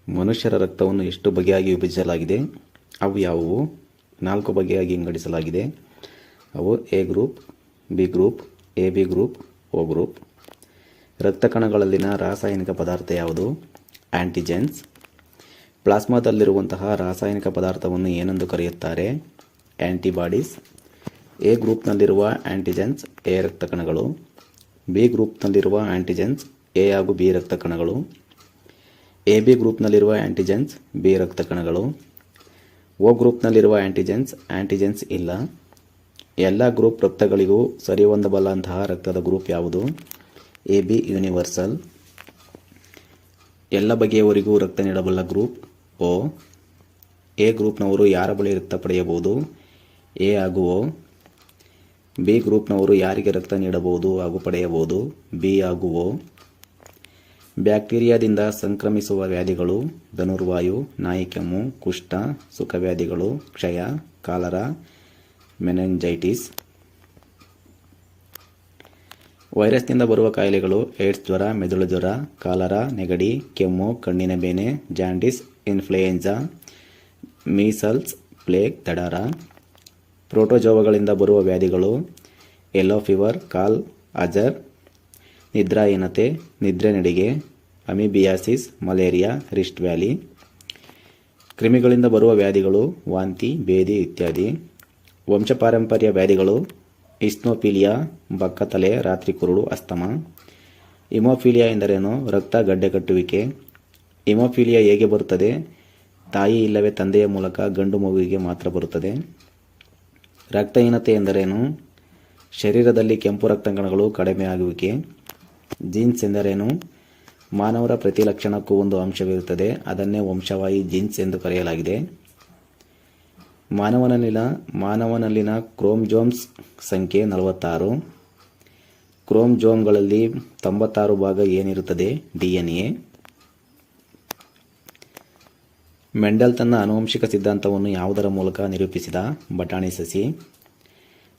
ಮನುಷ್ಯರ ರಕ್ತವನ್ನು ಎಷ್ಟು ಬಗೆಯಾಗಿ ವಿಭಜಿಸಲಾಗಿದೆ? ಅವು ಯಾವುವು? 4 ಬಗೆಯಾಗಿ ವಿಂಗಡಿಸಲಾಗಿದೆ. ಅವು A group, B group, A B group, O group. ರಕ್ತ ಕಣಗಳಲ್ಲಿನ ರಾಸಾಯನಿಕ ಪದಾರ್ಥ ಯಾವುದು? ಆಂಟಿಜೆನ್ಸ್. ಪ್ಲಾಸ್ಮಾದಲ್ಲಿರುವಂತಹ ರಾಸಾಯನಿಕ ಪದಾರ್ಥವನ್ನು ಏನೆಂದು ಕರೆಯುತ್ತಾರೆ? ಆಂಟಿಬಾಡೀಸ್. ಎ ಗ್ರೂಪ್ನಲ್ಲಿರುವ ಆಂಟಿಜೆನ್ಸ್ ಎ ರಕ್ತ ಕಣಗಳು. ಬಿ ಗ್ರೂಪ್ನಲ್ಲಿರುವ ಆಂಟಿಜೆನ್ಸ್ ಎ ಹಾಗೂ ಬಿ ರಕ್ತ ಕಣಗಳು. ಎ ಬಿ ಗ್ರೂಪ್ನಲ್ಲಿರುವ ಆಂಟಿಜೆನ್ಸ್ ಬಿ ರಕ್ತ ಕಣಗಳು. ಒ ಗ್ರೂಪ್ನಲ್ಲಿರುವ ಆಂಟಿಜೆನ್ಸ್ ಇಲ್ಲ. ಎಲ್ಲ ಗ್ರೂಪ್ ರಕ್ತಗಳಿಗೂ ಸರಿಹೊಂದಬಲ್ಲಂತಹ ರಕ್ತದ ಗ್ರೂಪ್ ಯಾವುದು? A B universal. ಎಲ್ಲ ಬಗೆಯವರಿಗೂ ರಕ್ತ ನೀಡಬಲ್ಲ ಗ್ರೂಪ್ ಓ. ಎ ಗ್ರೂಪ್ನವರು ಯಾರ ಬಳಿ ರಕ್ತ ಪಡೆಯಬಹುದು? ಎ ಹಾಗೂ ಓ. ಬಿ ಗ್ರೂಪ್ನವರು ಯಾರಿಗೆ ರಕ್ತ ನೀಡಬಹುದು ಹಾಗೂ ಪಡೆಯಬಹುದು? ಬಿ ಹಾಗೂ ಓ. ಬ್ಯಾಕ್ಟೀರಿಯಾದಿಂದ ಸಂಕ್ರಮಿಸುವ ವ್ಯಾಧಿಗಳು: ಧನುರ್ವಾಯು, ನಾಯಿ ಕೆಮ್ಮು, ಕುಷ್ಠ, ಸುಖವ್ಯಾಧಿಗಳು, ಕ್ಷಯ, ಕಾಲರ, ಮೆನಿಂಜೈಟಿಸ್. ವೈರಸ್ನಿಂದ ಬರುವ ಕಾಯಿಲೆಗಳು: ಏಡ್ಸ್ ಜ್ವರ, ಮೆದುಳು ಜ್ವರ, ಕಾಲರ, ನೆಗಡಿ, ಕೆಮ್ಮು, ಕಣ್ಣಿನ ಬೇನೆ, ಜಾಂಡಿಸ್, ಇನ್ಫ್ಲೂಯೆಂಜಾ, ಮೀಸಲ್ಸ್, ಪ್ಲೇಗ್, ದಡಾರ. ಪ್ರೋಟೋಜೋವಗಳಿಂದ ಬರುವ ವ್ಯಾಧಿಗಳು: ಯೆಲ್ಲೋ ಫೀವರ್, ಕಾಲ್ ಅಜರ್, ನಿದ್ರಾಹೀನತೆ, ನಿದ್ರೆ ನಡಿಗೆ, ಅಮೀಬಿಯಾಸಿಸ್, ಮಲೇರಿಯಾ, ರಿಸ್ಟ್ ವ್ಯಾಲಿ. ಕ್ರಿಮಿಗಳಿಂದ ಬರುವ ವ್ಯಾಧಿಗಳು: ವಾಂತಿ, ಬೇದಿ ಇತ್ಯಾದಿ. ವಂಶಪಾರಂಪರ್ಯ ವ್ಯಾಧಿಗಳು: ಇಸ್ನೋಫಿಲಿಯಾ, ಬಕ್ಕತಲೆ, ರಾತ್ರಿ ಕುರುಡು, ಅಸ್ತಮ. ಹಿಮೋಫಿಲಿಯಾ ಎಂದರೇನು? ರಕ್ತ ಗಡ್ಡೆ ಕಟ್ಟುವಿಕೆ. ಹಿಮೋಫಿಲಿಯಾ ಹೇಗೆ ಬರುತ್ತದೆ? ತಾಯಿ ಇಲ್ಲವೇ ತಂದೆಯ ಮೂಲಕ ಗಂಡು ಮಗುವಿಗೆ ಮಾತ್ರ ಬರುತ್ತದೆ. ರಕ್ತಹೀನತೆ ಎಂದರೇನು? ಶರೀರದಲ್ಲಿ ಕೆಂಪು ರಕ್ತ ಕಣಗಳು ಕಡಿಮೆಯಾಗುವಿಕೆ. ಜೀನ್ಸ್ ಎಂದರೇನು? ಮಾನವರ ಪ್ರತಿ ಲಕ್ಷಣಕ್ಕೂ ಒಂದು ಅಂಶವಿರುತ್ತದೆ, ಅದನ್ನೇ ವಂಶವಾಹಿ ಜೀನ್ಸ್ ಎಂದು ಕರೆಯಲಾಗಿದೆ. ಮಾನವನಲ್ಲಿನ ಕ್ರೋಮೋಜೋಮ್ಸ್ ಸಂಖ್ಯೆ 46. ಕ್ರೋಮೋಜೋಮ್ಗಳಲ್ಲಿ 96 ಭಾಗ ಏನಿರುತ್ತದೆ? DNA. ಮೆಂಡೆಲ್ ತನ್ನ ಆನುವಂಶಿಕ ಸಿದ್ಧಾಂತವನ್ನು ಯಾವುದರ ಮೂಲಕ ನಿರೂಪಿಸಿದ? ಬಟಾಣಿ ಸಸಿ.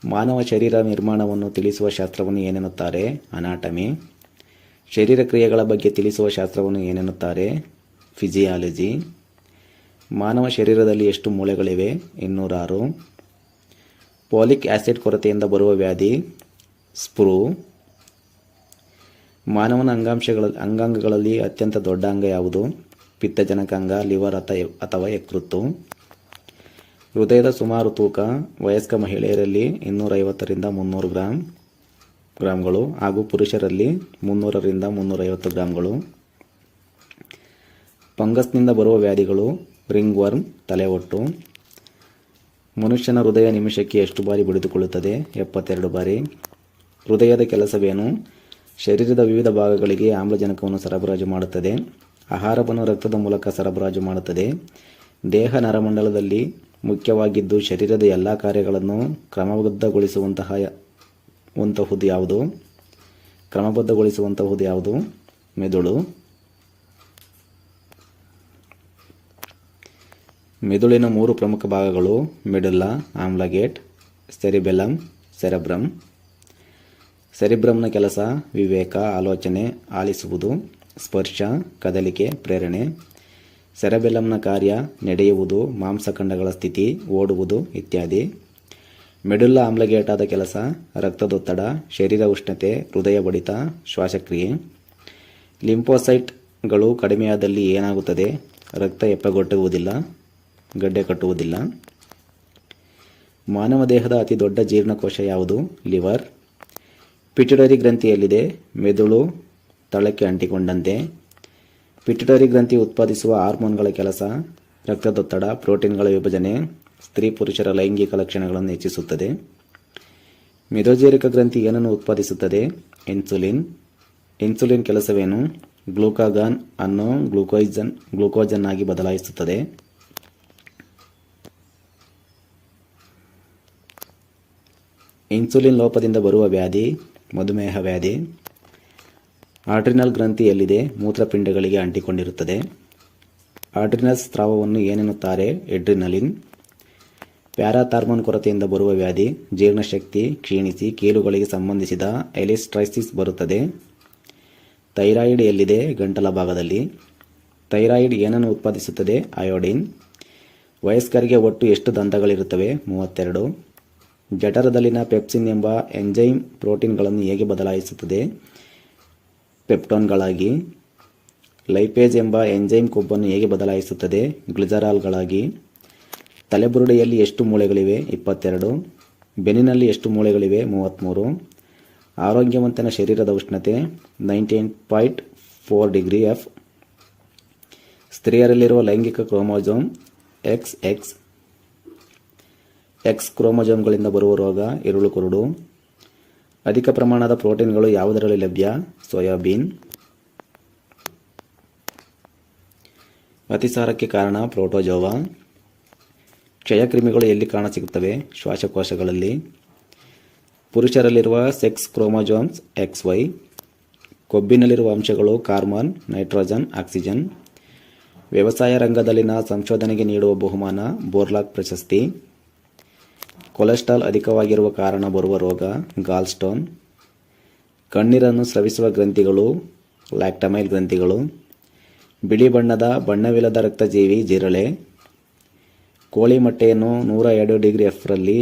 ಮಾನವ ಶರೀರ ನಿರ್ಮಾಣವನ್ನು ತಿಳಿಸುವ ಶಾಸ್ತ್ರವನ್ನು ಏನೆನ್ನುತ್ತಾರೆ? ಅನಾಟಮಿ. ಶರೀರ ಕ್ರಿಯೆಗಳ ಬಗ್ಗೆ ತಿಳಿಸುವ ಶಾಸ್ತ್ರವನ್ನು ಏನೆನ್ನುತ್ತಾರೆ? ಫಿಸಿಯಾಲಜಿ. ಮಾನವ ಶರೀರದಲ್ಲಿ ಎಷ್ಟು ಮೂಳೆಗಳಿವೆ? 206. ಫೋಲಿಕ್ ಆಸಿಡ್ ಕೊರತೆಯಿಂದ ಬರುವ ವ್ಯಾಧಿ? ಸ್ಪ್ರೂ. ಮಾನವನ ಅಂಗಾಂಗಗಳಲ್ಲಿ ಅತ್ಯಂತ ದೊಡ್ಡ ಅಂಗ ಯಾವುದು? ಪಿತ್ತಜನಕಾಂಗ, ಲಿವರ್ ಅಥವಾ ಯಕೃತ್ತು. ಹೃದಯದ ಸುಮಾರು ತೂಕ ವಯಸ್ಕ ಮಹಿಳೆಯರಲ್ಲಿ 250 ರಿಂದ 300 ಗ್ರಾಂಗಳು ಹಾಗೂ ಪುರುಷರಲ್ಲಿ 300 ರಿಂದ 350 ಗ್ರಾಂಗಳು. ಫಂಗಸ್ನಿಂದ ಬರುವ ವ್ಯಾಧಿಗಳು: ರಿಂಗ್ ವರ್ಮ್, ತಲೆಹೊಟ್ಟು. ಮನುಷ್ಯನ ಹೃದಯ ನಿಮಿಷಕ್ಕೆ ಎಷ್ಟು ಬಾರಿ ಬಡಿದುಕೊಳ್ಳುತ್ತದೆ? 72 ಬಾರಿ. ಹೃದಯದ ಕೆಲಸವೇನು? ಶರೀರದ ವಿವಿಧ ಭಾಗಗಳಿಗೆ ಆಮ್ಲಜನಕವನ್ನು ಸರಬರಾಜು ಮಾಡುತ್ತದೆ. ಆಹಾರವನ್ನು ರಕ್ತದ ಮೂಲಕ ಸರಬರಾಜು ಮಾಡುತ್ತದೆ. ದೇಹ ನರಮಂಡಲದಲ್ಲಿ ಮುಖ್ಯವಾಗಿದ್ದು ಶರೀರದ ಎಲ್ಲ ಕಾರ್ಯಗಳನ್ನು ಕ್ರಮಬದ್ಧಗೊಳಿಸುವಂತಹುದು ಯಾವುದು? ಮೆದುಳು. ಮೆದುಳಿನ 3 ಪ್ರಮುಖ ಭಾಗಗಳು: ಮೆಡುಲ್ಲಾ, ಆಮ್ಲಗೇಟ್, ಸೆರಿಬೆಲ್ಲಮ್, ಸೆರೆಬ್ರಮ್. ಸೆರಿಬ್ರಮ್ನ ಕೆಲಸ: ವಿವೇಕ, ಆಲೋಚನೆ, ಆಲಿಸುವುದು, ಸ್ಪರ್ಶ, ಕದಲಿಕೆ, ಪ್ರೇರಣೆ. ಸೆರೆಬೆಲ್ಲಮ್ನ ಕಾರ್ಯ: ನಡೆಯುವುದು, ಮಾಂಸಖಂಡಗಳ ಸ್ಥಿತಿ, ಓಡುವುದು ಇತ್ಯಾದಿ. ಮೆಡುಲ್ಲಾ ಆಮ್ಲಗೇಟಾದ ಕೆಲಸ: ರಕ್ತದೊತ್ತಡ, ಶರೀರ ಉಷ್ಣತೆ, ಹೃದಯ ಬಡಿತ, ಶ್ವಾಸಕ್ರಿಯೆ. ಲಿಂಫೋಸೈಟ್ಗಳು ಕಡಿಮೆಯಾದಲ್ಲಿ ಏನಾಗುತ್ತದೆ? ರಕ್ತ ಗಡ್ಡೆ ಕಟ್ಟುವುದಿಲ್ಲ. ಮಾನವ ದೇಹದ ಅತಿ ದೊಡ್ಡ ಜೀರ್ಣಕೋಶ ಯಾವುದು? ಲಿವರ್. ಪಿಟ್ಯುಟರಿ ಗ್ರಂಥಿಯಲ್ಲಿದೆ. ಮೆದುಳು ತಳಕ್ಕೆ ಅಂಟಿಕೊಂಡಂತೆ. ಪಿಟ್ಯುಟರಿ ಗ್ರಂಥಿ ಉತ್ಪಾದಿಸುವ ಹಾರ್ಮೋನ್ಗಳ ಕೆಲಸ: ರಕ್ತದೊತ್ತಡ, ಪ್ರೋಟೀನ್ಗಳ ವಿಭಜನೆ, ಸ್ತ್ರೀ ಪುರುಷರ ಲೈಂಗಿಕ ಲಕ್ಷಣಗಳನ್ನು ಹೆಚ್ಚಿಸುತ್ತದೆ. ಮೆದೋಜೀರಕ ಗ್ರಂಥಿ ಏನನ್ನು ಉತ್ಪಾದಿಸುತ್ತದೆ? ಇನ್ಸುಲಿನ್. ಇನ್ಸುಲಿನ್ ಕೆಲಸವೇನು? ಗ್ಲೂಕಾಗಾನ್ ಅನ್ನು ಗ್ಲೂಕೋಜನ್ ಆಗಿ ಬದಲಾಯಿಸುತ್ತದೆ. ಇನ್ಸುಲಿನ್ ಲೋಪದಿಂದ ಬರುವ ವ್ಯಾಧಿ: ಮಧುಮೇಹ ವ್ಯಾಧಿ. ಆಡ್ರಿನಲ್ ಗ್ರಂಥಿ ಎಲ್ಲಿದೆ? ಮೂತ್ರಪಿಂಡಗಳಿಗೆ ಅಂಟಿಕೊಂಡಿರುತ್ತದೆ. ಆಡ್ರಿನಲ್ ಸ್ರಾವವನ್ನು ಏನೆನ್ನುತ್ತಾರೆ? ಎಡ್ರಿನಲಿನ್. ಪ್ಯಾರಾಥಾರ್ಮೋನ್ ಕೊರತೆಯಿಂದ ಬರುವ ವ್ಯಾಧಿ: ಜೀರ್ಣಶಕ್ತಿ ಕ್ಷೀಣಿಸಿ ಕೀಲುಗಳಿಗೆ ಸಂಬಂಧಿಸಿದ ಎಲಿಸ್ಟ್ರೈಸಿಸ್ ಬರುತ್ತದೆ. ಥೈರಾಯ್ಡ್ ಎಲ್ಲಿದೆ? ಗಂಟಲ ಭಾಗದಲ್ಲಿ. ಥೈರಾಯ್ಡ್ ಏನನ್ನು ಉತ್ಪಾದಿಸುತ್ತದೆ? ಅಯೋಡಿನ್. ವಯಸ್ಕರಿಗೆ ಒಟ್ಟು ಎಷ್ಟು ದಂತಗಳಿರುತ್ತವೆ? 32. ಜಠರದಲ್ಲಿನ ಪೆಪ್ಸಿನ್ ಎಂಬ ಎಂಜೈಮ್ ಪ್ರೋಟೀನ್ಗಳನ್ನು ಹೇಗೆ ಬದಲಾಯಿಸುತ್ತದೆ? ಪೆಪ್ಟೋನ್ಗಳಾಗಿ. ಲೈಪೇಜ್ ಎಂಬ ಎಂಜೈಮ್ ಕೊಬ್ಬನ್ನು ಹೇಗೆ ಬದಲಾಯಿಸುತ್ತದೆ? ಗ್ಲಿಸರಾಲ್ಗಳಾಗಿ. ತಲೆಬುರುಡೆಯಲ್ಲಿ ಎಷ್ಟು ಮೂಳೆಗಳಿವೆ? 22. ಬೆನ್ನಿನಲ್ಲಿ ಎಷ್ಟು ಮೂಳೆಗಳಿವೆ? 33. ಆರೋಗ್ಯವಂತನ ಶರೀರದ ಉಷ್ಣತೆ 98.4 ಡಿಗ್ರಿ F. ಸ್ತ್ರೀಯರಲ್ಲಿರುವ ಲೈಂಗಿಕ ಕ್ರೋಮೋಸೋಮ್ XX. X ಕ್ರೋಮೋಸೋಮ್ಗಳಿಂದ ಬರುವ ರೋಗ ಇರುಳು ಕುರುಡು. ಅಧಿಕ ಪ್ರಮಾಣದ ಪ್ರೋಟೀನ್ಗಳು ಯಾವುದರಲ್ಲಿ ಲಭ್ಯ? ಸೋಯಾಬೀನ್. ಅತಿಸಾರಕ್ಕೆ ಕಾರಣ ಪ್ರೋಟೋಜೋವಾ. ಕ್ಷಯಕ್ರಿಮಿಗಳು ಎಲ್ಲಿ ಕಾಣಸಿಗುತ್ತವೆ? ಶ್ವಾಸಕೋಶಗಳಲ್ಲಿ. ಪುರುಷರಲ್ಲಿರುವ ಸೆಕ್ಸ್ ಕ್ರೋಮೋಸೋಮ್ಸ್ XY. ಕೊಬ್ಬಿನಲ್ಲಿರುವ ಅಂಶಗಳು ಕಾರ್ಬನ್, ನೈಟ್ರೋಜನ್, ಆಕ್ಸಿಜನ್. ವ್ಯವಸಾಯ ರಂಗದಲ್ಲಿನ ಸಂಶೋಧನೆಗೆ ನೀಡುವ ಬಹುಮಾನ ಬೋರ್ಲಾಗ್ ಪ್ರಶಸ್ತಿ. ಕೊಲೆಸ್ಟ್ರಾಲ್ ಅಧಿಕವಾಗಿರುವ ಕಾರಣ ಬರುವ ರೋಗ ಗಾಲ್ ಸ್ಟೋನ್. ಕಣ್ಣೀರನ್ನು ಸ್ರವಿಸುವ ಗ್ರಂಥಿಗಳು ಲ್ಯಾಕ್ಟಮೈಲ್ ಗ್ರಂಥಿಗಳು. ಬಿಳಿ ಬಣ್ಣದ ಬಣ್ಣವಿಲ್ಲದ ರಕ್ತಜೀವಿ ಜಿರಳೆ. ಕೋಳಿ ಮೊಟ್ಟೆಯನ್ನು 102 ಡಿಗ್ರಿ F ರಲ್ಲಿ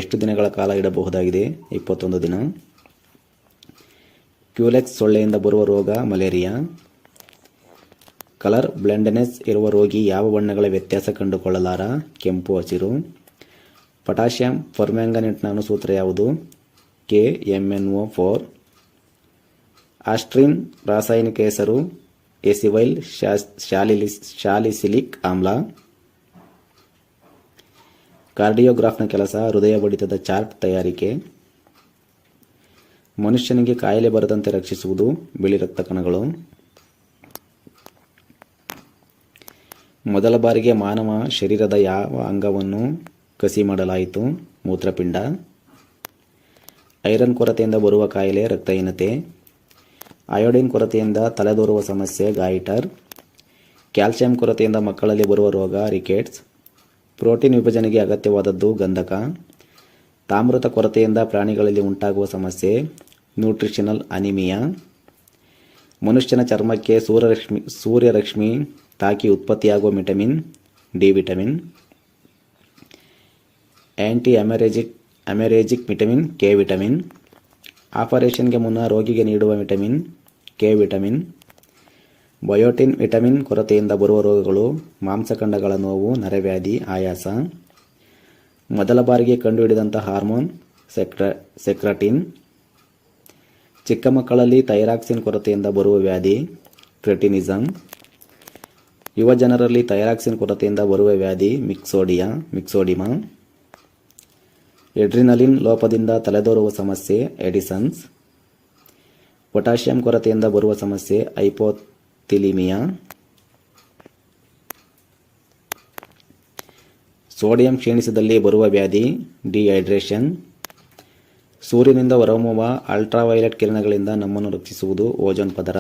ಎಷ್ಟು ದಿನಗಳ ಕಾಲ ಇಡಬಹುದಾಗಿದೆ? 21 ದಿನ. ಕ್ಯೂಲೆಕ್ಸ್ ಸೊಳ್ಳೆಯಿಂದ ಬರುವ ರೋಗ ಮಲೇರಿಯಾ. ಕಲರ್ ಬ್ಲೈಂಡ್ನೆಸ್ ಇರುವ ರೋಗಿ ಯಾವ ಬಣ್ಣಗಳ ವ್ಯತ್ಯಾಸ ಕಂಡುಕೊಳ್ಳಲಾರ? ಕೆಂಪು, ಹಸಿರು. ಪೊಟ್ಯಾಷಿಯಂ ಪರ್ಮ್ಯಾಂಗನೇಟ್ನ ಅಣುಸೂತ್ರ ಯಾವುದು? KMnO4. ಆಸ್ಟ್ರಿನ್ ರಾಸಾಯನಿಕ ಹೆಸರು ಎಸಿವೈಲ್ ಶಾಲಿಸಿಲಿಕ್ ಆಮ್ಲ. ಕಾರ್ಡಿಯೋಗ್ರಾಫ್ನ ಕೆಲಸ ಹೃದಯ ಬಡಿತದ ಚಾರ್ಟ್ ತಯಾರಿಕೆ. ಮನುಷ್ಯನಿಗೆ ಕಾಯಿಲೆ ಬರದಂತೆ ರಕ್ಷಿಸುವುದು ಬಿಳಿ ರಕ್ತ ಕಣಗಳು. ಮೊದಲ ಬಾರಿಗೆ ಮಾನವ ಶರೀರದ ಯಾವ ಅಂಗವನ್ನು ಕಸಿ ಮಾಡಲಾಯಿತು? ಮೂತ್ರಪಿಂಡ. ಐರನ್ ಕೊರತೆಯಿಂದ ಬರುವ ಕಾಯಿಲೆ ರಕ್ತಹೀನತೆ. ಅಯೋಡಿನ್ ಕೊರತೆಯಿಂದ ತಲೆದೋರುವ ಸಮಸ್ಯೆ ಗಾಯಿಟರ್. ಕ್ಯಾಲ್ಸಿಯಂ ಕೊರತೆಯಿಂದ ಮಕ್ಕಳಲ್ಲಿ ಬರುವ ರೋಗ ರಿಕೆಟ್ಸ್. ಪ್ರೋಟೀನ್ ವಿಭಜನೆಗೆ ಅಗತ್ಯವಾದದ್ದು ಗಂಧಕ. ತಾಮ್ರದ ಕೊರತೆಯಿಂದ ಪ್ರಾಣಿಗಳಲ್ಲಿ ಉಂಟಾಗುವ ಸಮಸ್ಯೆ ನ್ಯೂಟ್ರಿಷನಲ್ ಅನಿಮಿಯಾ. ಮನುಷ್ಯನ ಚರ್ಮಕ್ಕೆ ಸೂರ್ಯರಶ್ಮಿ ತಾಕಿ ಉತ್ಪತ್ತಿಯಾಗುವ ವಿಟಮಿನ್ ಡಿ ವಿಟಮಿನ್. ಆಂಟಿ ಅಮೆರೇಜಿಕ್ ವಿಟಮಿನ್ ಕೆ ವಿಟಮಿನ್. ಆಪರೇಷನ್ಗೆ ಮುನ್ನ ರೋಗಿಗೆ ನೀಡುವ vitamin K vitamin. Biotin vitamin ಕೊರತೆಯಿಂದ ಬರುವ ರೋಗಗಳು ಮಾಂಸಖಂಡಗಳ ನೋವು, ನರವ್ಯಾಧಿ, ಆಯಾಸ. ಮೊದಲ ಬಾರಿಗೆ ಕಂಡುಹಿಡಿದಂಥ ಹಾರ್ಮೋನ್ ಸೆಕ್ರಟಿನ್. ಚಿಕ್ಕ ಮಕ್ಕಳಲ್ಲಿ ಥೈರಾಕ್ಸಿನ್ ಕೊರತೆಯಿಂದ ಬರುವ ವ್ಯಾಧಿ ಕ್ರೆಟಿನಿಸಮ್. ಯುವ ಜನರಲ್ಲಿ ಥೈರಾಕ್ಸಿನ್ ಕೊರತೆಯಿಂದ ಬರುವ ವ್ಯಾಧಿ ಮಿಕ್ಸೋಡಿಮಾ. ಎಡ್ರಿನಲಿನ್ ಲೋಪದಿಂದ ತಲೆದೋರುವ ಸಮಸ್ಯೆ ಎಡಿಸನ್ಸ್. ಪೊಟ್ಯಾಷಿಯಂ ಕೊರತೆಯಿಂದ ಬರುವ ಸಮಸ್ಯೆ ಹೈಪೋಥಿಲಿಮಿಯಾ. ಸೋಡಿಯಂ ಕ್ಷೀಣಿಸಿದಲ್ಲಿ ಬರುವ ವ್ಯಾಧಿ ಡಿಹೈಡ್ರೇಷನ್. ಸೂರ್ಯನಿಂದ ಹೊರಹೊಮ್ಮುವ ಅಲ್ಟ್ರಾವೈಲೆಟ್ ಕಿರಣಗಳಿಂದ ನಮ್ಮನ್ನು ರಕ್ಷಿಸುವುದು ಓಜೋನ್ ಪದರ.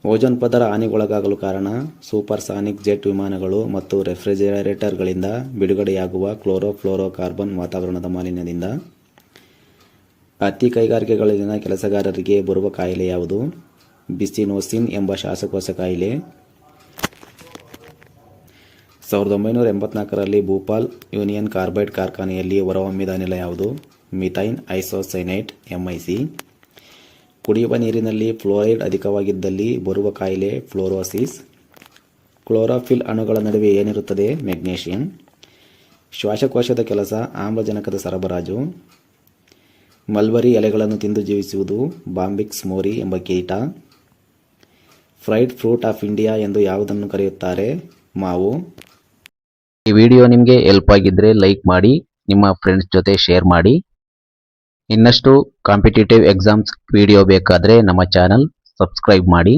ಓಜೋನ್ ಪದರ ಹಾನಿಗೊಳಗಾಗಲು ಕಾರಣ ಸೂಪರ್ಸಾನಿಕ್ ಜೆಟ್ ವಿಮಾನಗಳು ಮತ್ತು ರೆಫ್ರಿಜರೇಟರ್ಗಳಿಂದ ಬಿಡುಗಡೆಯಾಗುವ ಕ್ಲೋರೋಫ್ಲೋರೋಕಾರ್ಬನ್ ವಾತಾವರಣದ ಮಾಲಿನ್ಯದಿಂದ. ಹತ್ತಿ ಕೈಗಾರಿಕೆಗಳಲ್ಲಿನ ಕೆಲಸಗಾರರಿಗೆ ಬರುವ ಕಾಯಿಲೆ ಯಾವುದು? ಬಿಸಿನೋಸಿನ್ ಎಂಬ ಶ್ವಾಸಕೋಶ ಕಾಯಿಲೆ. 1984ರಲ್ಲಿ ಭೂಪಾಲ್ ಯೂನಿಯನ್ ಕಾರ್ಬೈಡ್ ಕಾರ್ಖಾನೆಯಲ್ಲಿ ಹೊರಹೊಮ್ಮಿದ ಅನಿಲ ಯಾವುದು? ಮಿಥೈನ್ ಐಸೋಸೈನೇಟ್ MIC. ಕುಡಿಯುವ ನೀರಿನಲ್ಲಿ ಫ್ಲೋರೈಡ್ ಅಧಿಕವಾಗಿದ್ದಲ್ಲಿ ಬರುವ ಕಾಯಿಲೆ ಫ್ಲೋರೋಸಿಸ್. ಕ್ಲೋರೋಫಿಲ್ ಅಣುಗಳ ನಡುವೆ ಏನಿರುತ್ತದೆ? ಮೆಗ್ನೀಷಿಯಂ. ಶ್ವಾಸಕೋಶದ ಕೆಲಸ ಆಮ್ಲಜನಕದ ಸರಬರಾಜು. ಮಲ್ಬರಿ ಎಲೆಗಳನ್ನು ತಿಂದು ಜೀವಿಸುವುದು ಬಾಂಬಿಕ್ಸ್ ಮೋರಿ ಎಂಬ ಕೀಟ. ಫ್ರೈಡ್ ಫ್ರೂಟ್ ಆಫ್ ಇಂಡಿಯಾ ಎಂದು ಯಾವುದನ್ನು ಕರೆಯುತ್ತಾರೆ? ಮಾವು. ಈ ವಿಡಿಯೋ ನಿಮಗೆ ಹೆಲ್ಪ್ ಆಗಿದ್ರೆ ಲೈಕ್ ಮಾಡಿ, ನಿಮ್ಮ ಫ್ರೆಂಡ್ಸ್ ಜೊತೆ ಶೇರ್ ಮಾಡಿ. ಇನ್ನಷ್ಟು ಕಾಂಪಿಟೇಟಿವ್ ಎಕ್ಸಾಮ್ಸ್ ವಿಡಿಯೋ ಬೇಕಾದರೆ ನಮ್ಮ ಚಾನಲ್ ಸಬ್ಸ್ಕ್ರೈಬ್ ಮಾಡಿ.